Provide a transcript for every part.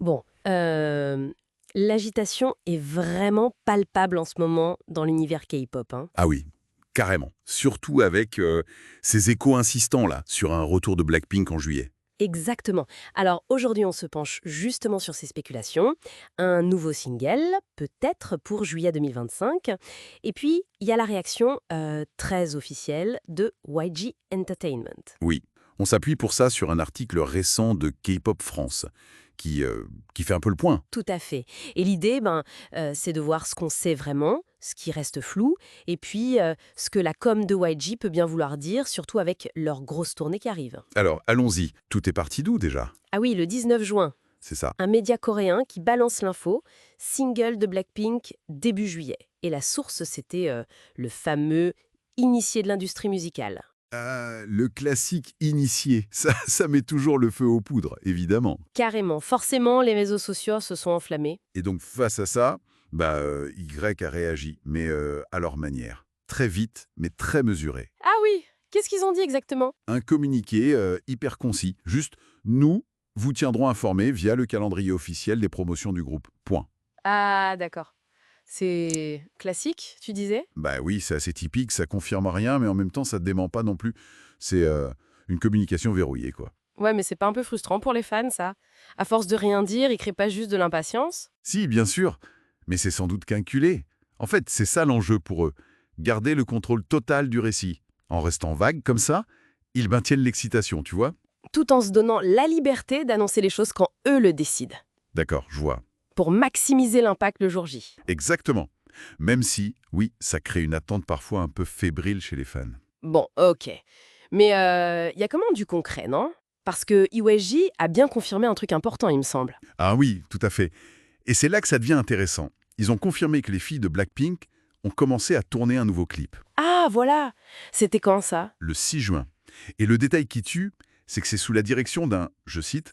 Bon, l'agitation est vraiment palpable en ce moment dans l'univers K-pop, hein. Ah oui, carrément. Surtout avec ces échos insistants là, sur un retour de Blackpink en juillet. Exactement. Alors aujourd'hui, on se penche justement sur ces spéculations. Un nouveau single, peut-être pour juillet 2025. Et puis, il y a la réaction très officielle de YG Entertainment. Oui, on s'appuie pour ça sur un article récent de K-Pop France, qui fait un peu le point. Tout à fait. Et l'idée, c'est de voir ce qu'on sait vraiment, ce qui reste flou, et puis ce que la com de YG peut bien vouloir dire, surtout avec leur grosse tournée qui arrive. Alors, allons-y. Tout est parti d'où déjà? Ah oui, le 19 juin, C'est ça. un média coréen qui balance l'info, single de Blackpink début juillet. Et la source, c'était le fameux initié de l'industrie musicale. Le classique initié, ça met toujours le feu aux poudres, évidemment. Carrément, forcément, les réseaux sociaux se sont enflammés. Et donc face à ça, Y a réagi, mais à leur manière. Très vite, mais très mesuré. Ah oui, qu'est-ce qu'ils ont dit exactement? Un communiqué hyper concis. Juste, nous vous tiendrons informés via le calendrier officiel des promotions du groupe. Point. Ah d'accord. C'est classique, tu disais? Bah oui, c'est assez typique, ça confirme rien, mais en même temps, ça ne dément pas non plus. C'est une communication verrouillée, quoi. Ouais, mais c'est pas un peu frustrant pour les fans, ça? À force de rien dire, ils créent pas juste de l'impatience? Si, bien sûr, mais c'est sans doute calculé. En fait, c'est ça l'enjeu pour eux. Garder le contrôle total du récit. En restant vague comme ça, ils maintiennent l'excitation, tu vois? Tout en se donnant la liberté d'annoncer les choses quand eux le décident, D'accord, je vois. pour maximiser l'impact le jour J. Exactement. Même si, oui, ça crée une attente parfois un peu fébrile chez les fans. Bon, ok. Mais il y a quand même du concret, non? Parce que IWG a bien confirmé un truc important, il me semble. Ah oui, tout à fait. Et c'est là que ça devient intéressant. Ils ont confirmé que les filles de Blackpink ont commencé à tourner un nouveau clip, Ah, voilà! C'était quand ça? le 6 juin. Et le détail qui tue, c'est que c'est sous la direction d'un, je cite,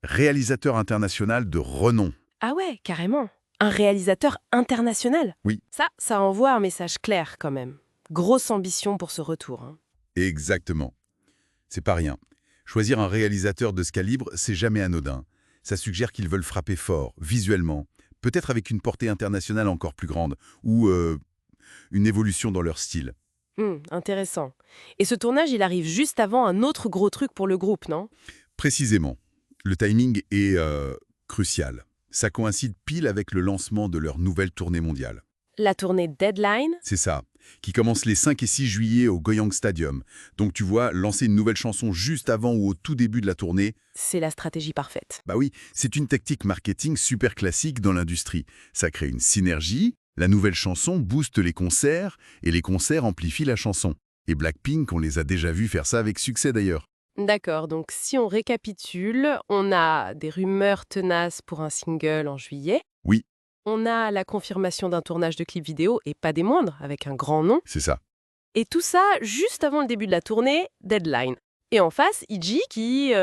réalisateur international de renom. Ah ouais, carrément. Un réalisateur international. Oui. Ça envoie un message clair quand même. Grosse ambition pour ce retour, hein. Exactement. C'est pas rien. Choisir un réalisateur de ce calibre, c'est jamais anodin. Ça suggère qu'ils veulent frapper fort, visuellement, peut-être avec une portée internationale encore plus grande, ou une évolution dans leur style. Intéressant. Et ce tournage, il arrive juste avant un autre gros truc pour le groupe, non? Précisément. Le timing est crucial. Ça coïncide pile avec le lancement de leur nouvelle tournée mondiale. La tournée Deadline? C'est ça, qui commence les 5 et 6 juillet au Goyang Stadium. Donc tu vois, lancer une nouvelle chanson juste avant ou au tout début de la tournée, C'est la stratégie parfaite. bah oui, c'est une tactique marketing super classique dans l'industrie. Ça crée une synergie, la nouvelle chanson booste les concerts, et les concerts amplifient la chanson. Et Blackpink, on les a déjà vus faire ça avec succès d'ailleurs. D'accord, donc si on récapitule, on a des rumeurs tenaces pour un single en juillet. Oui, On a la confirmation d'un tournage de clip vidéo, et pas des moindres, avec un grand nom. c'est ça. Et tout ça juste avant le début de la tournée, Deadline. Et en face, Iggy qui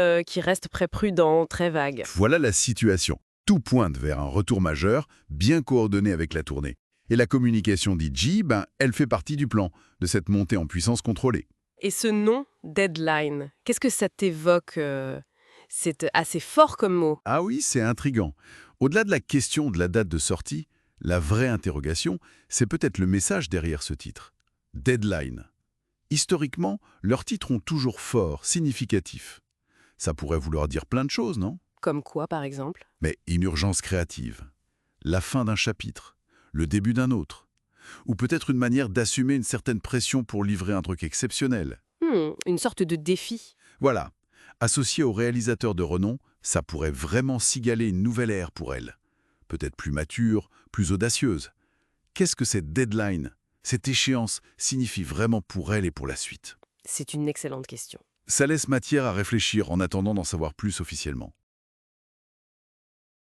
reste très prudent, très vague. Voilà la situation. Tout pointe vers un retour majeur, bien coordonné avec la tournée. Et la communication d'Iji, elle fait partie du plan, de cette montée en puissance contrôlée. Et ce nom, Deadline, qu'est-ce que ça t'évoque C'est assez fort comme mot. Ah oui, c'est intriguant. Au-delà de la question de la date de sortie, la vraie interrogation, c'est peut-être le message derrière ce titre. Deadline. Historiquement, leurs titres ont toujours fort, significatif. Ça pourrait vouloir dire plein de choses, non? Comme quoi, par exemple? Mais une urgence créative, la fin d'un chapitre, le début d'un autre, ou peut-être une manière d'assumer une certaine pression pour livrer un truc exceptionnel. Une sorte de défi. Voilà, associé au réalisateur de renom, ça pourrait vraiment sigaler une nouvelle ère pour elle. Peut-être plus mature, plus audacieuse. Qu'est-ce que cette deadline, cette échéance, signifie vraiment pour elle et pour la suite? C'est une excellente question. Ça laisse matière à réfléchir en attendant d'en savoir plus officiellement.